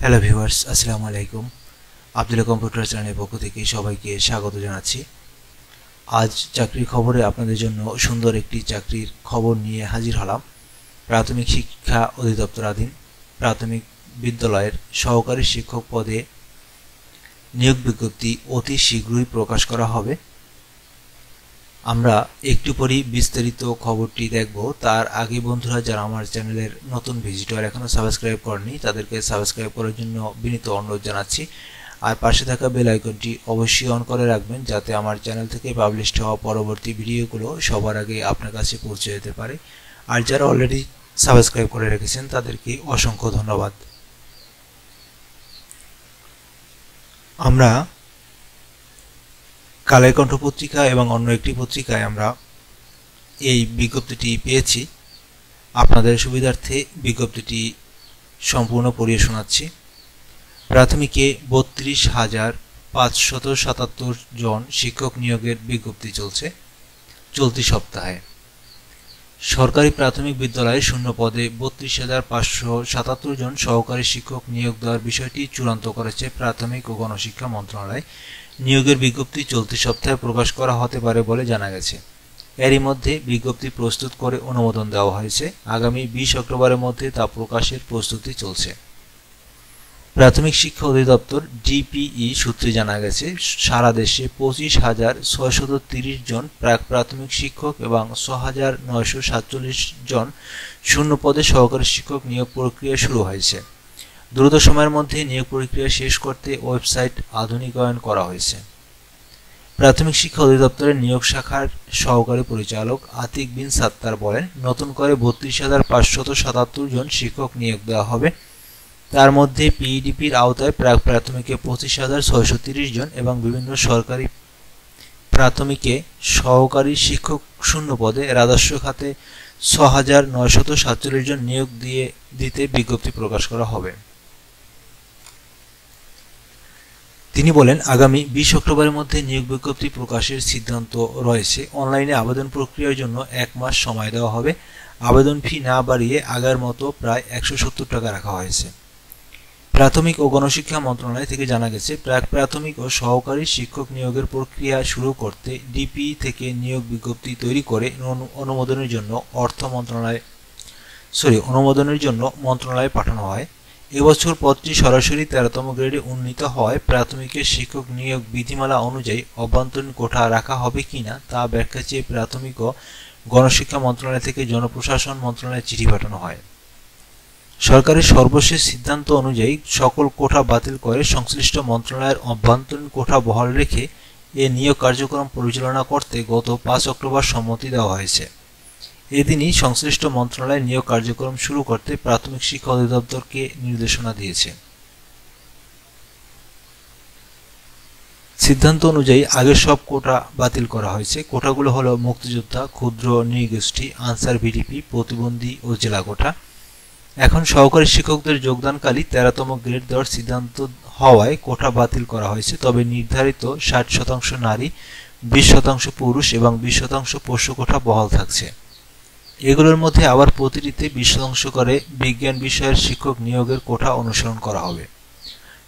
Hello viewers, আসসালামু আলাইকুম। Abdullah computer চ্যানেলের পক্ষ থেকে সবাইকে স্বাগত জানাচ্ছি। আজ চাকরির খবরে আপনাদের জন্য সুন্দর একটি চাকরির খবর নিয়ে হাজির হলাম। প্রাথমিক শিক্ষা অধিদপ্তরাধীন প্রাথমিক বিদ্যালয়ের সহকারী শিক্ষক পদে নিয়োগ বিজ্ঞপ্তি অতি শীঘ্রই প্রকাশ করা হবে। আমরা একটু পরই বিস্তারিত খবরটি দেখব। তার আগে বন্ধুরা, যারা আমার চ্যানেলের নতুন ভিজিটর এখনো সাবস্ক্রাইব করেনি, তাদেরকে সাবস্ক্রাইব করার জন্য বিনীত অনুরোধ জানাচ্ছি। আর পাশে থাকা বেল আইকনটি অবশ্যই অন করে রাখবেন, যাতে আমার চ্যানেল থেকে পাবলিশড হওয়া পরবর্তী ভিডিওগুলো সবার আগে আপনার কাছে পৌঁছে যেতে পারে। আর যারা অলরেডি সাবস্ক্রাইব করে রেখেছেন তাদেরকে অসংখ্য ধন্যবাদ। আমরা কালের কণ্ঠ পত্রিকা এবং অন্য একটি পত্রিকায় আমরা এই বিজ্ঞপ্তিটি পেয়েছি। আপনাদের সুবিধার্থে বিজ্ঞপ্তিটি সম্পূর্ণ পড়িয়ে শোনাচ্ছি। প্রাথমিকে 32,577 জন শিক্ষক নিয়োগের বিজ্ঞপ্তি চলছে চলতি সপ্তাহে। সরকারি প্রাথমিক বিদ্যালয়ে শূন্য পদে 32,577 জন সহকারী শিক্ষক নিয়োগ দেওয়ার বিষয়টি চূড়ান্ত করেছে প্রাথমিক ও গণশিক্ষা মন্ত্রণালয়। নিয়োগের বিজ্ঞপ্তি চলতি সপ্তাহে প্রকাশ করা হতে পারে বলে জানা গেছে। এরই মধ্যে বিজ্ঞপ্তি প্রস্তুত করে অনুমোদন দেওয়া হয়েছে। আগামী 20 অক্টোবরের মধ্যে তা প্রকাশের প্রস্তুতি চলছে। প্রাথমিক শিক্ষা অধিদপ্তর ডিপিই সূত্রে জানা গেছে, সারা দেশে 25,630 জন প্রাক প্রাথমিক শিক্ষক এবং 6,947 জন শূন্য পদে সহকারী শিক্ষক নিয়োগ প্রক্রিয়া শুরু হয়েছে। দ্রুত সময়ের মধ্যে নিয়োগ প্রক্রিয়া শেষ করতে ওয়েবসাইট আধুনিকায়ন করা হয়েছে। প্রাথমিক শিক্ষা অধিদপ্তরের নিয়োগ শাখার সহকারী পরিচালক আতিক বিন সাত্তার বলেন, নতুন করে 32,577 জন শিক্ষক নিয়োগ দেওয়া হবে। তার মধ্যে পিইডিপির আওতায় প্রাক প্রাথমিকে 25,630 জন এবং বিভিন্ন সরকারি প্রাথমিকে সহকারী শিক্ষক শূন্য পদে রাজস্ব খাতে 6,947 জন নিয়োগ দিতে বিজ্ঞপ্তি প্রকাশ করা হবে। তিনি বলেন, আগামী 20 অক্টোবরের মধ্যে নিয়োগ বিজ্ঞপ্তি প্রকাশের সিদ্ধান্ত রয়েছে। অনলাইনে আবেদন প্রক্রিয়ার জন্য 1 মাস সময় দেওয়া হবে। আবেদন ফি না বাড়িয়ে আগের মতো প্রায় 170 টাকা রাখা হয়েছে। প্রাথমিক ও গণশিক্ষা মন্ত্রণালয় থেকে জানা গেছে, প্রাক প্রাথমিক ও সহকারী শিক্ষক নিয়োগের প্রক্রিয়া শুরু করতে ডিপিই থেকে নিয়োগ বিজ্ঞপ্তি তৈরি করে অনুমোদনের জন্য মন্ত্রণালয়ে পাঠানো হয়। এবছর পদটি সরাসরি 13তম গ্রেডে উন্নীত হওয়ায় প্রাথমিকের শিক্ষক নিয়োগ বিধিমালা অনুযায়ী অভ্যন্তরীণ কোঠা রাখা হবে কিনা তা ব্যাখ্যা চেয়ে প্রাথমিক ও গণশিক্ষা মন্ত্রণালয় থেকে জনপ্রশাসন মন্ত্রণালয়ে চিঠি পাঠানো হয়। সরকারের সর্বশেষ সিদ্ধান্ত অনুযায়ী সকল কোঠা বাতিল করে সংশ্লিষ্ট মন্ত্রণালয়ের অভ্যন্তরীণ কোঠা বহাল রেখে এ নিয়োগ কার্যক্রম পরিচালনা করতে গত 5 অক্টোবর সম্মতি দেওয়া হয়েছে। এদিনই সংশ্লিষ্ট মন্ত্রণালয় নিয়োগ কার্যক্রম শুরু করতে প্রাথমিক শিক্ষা অধিদপ্তরকে নির্দেশনা দিয়েছে। সিদ্ধান্ত অনুযায়ী আগের সব কোটা বাতিল করা হয়েছে। কোটাগুলো হলো মুক্তিযোদ্ধা, ক্ষুদ্র নৃগোষ্ঠী, আনসার ভিডিপি, প্রতিবন্ধী ও জেলা কোটা। এখন সহকারী শিক্ষকদের যোগদানকালী 13তম গ্রেড দেওয়ার সিদ্ধান্ত হওয়ায় কোটা বাতিল করা হয়েছে। তবে নির্ধারিত 60% নারী, 20% পুরুষ এবং 20% পোষ্য কোটা বহাল থাকছে। এগুলোর মধ্যে আবার প্রতিটিতে 20% করে বিজ্ঞান বিষয়ের শিক্ষক নিয়োগের কোটা অনুসরণ করা হবে।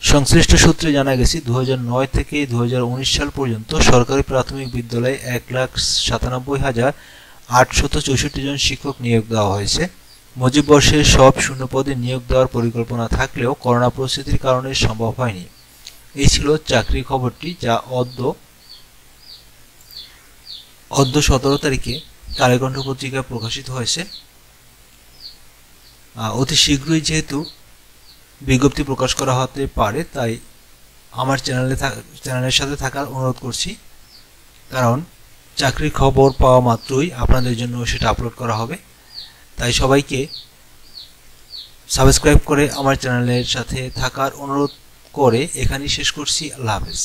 সংশ্লিষ্ট সূত্রে জানা গেছে, 2009 থেকে 2019 সাল পর্যন্ত সরকারি প্রাথমিক বিদ্যালয়ে 1,97,864 জন শিক্ষক নিয়োগ দেওয়া হয়েছে। মুজিব বর্ষে সব শূন্য পদে নিয়োগ দেওয়ার পরিকল্পনা থাকলেও করোনা পরিস্থিতির কারণে সম্ভব হয়নি। এই ছিল চাকরি খবরটি, যা অদ্য 17 তারিখে কালের কণ্ঠ পত্রিকায় প্রকাশিত হয়েছে। অতি শীঘ্রই যেহেতু বিজ্ঞপ্তি প্রকাশ করা হতে পারে, তাই আমার চ্যানেলের সাথে থাকার অনুরোধ করছি, কারণ চাকরির খবর পাওয়া মাত্রই আপনাদের জন্য সেটা আপলোড করা হবে। তাই সবাইকে সাবস্ক্রাইব করে আমার চ্যানেলের সাথে থাকার অনুরোধ করে এখানেই শেষ করছি। আল্লাহ হাফেজ।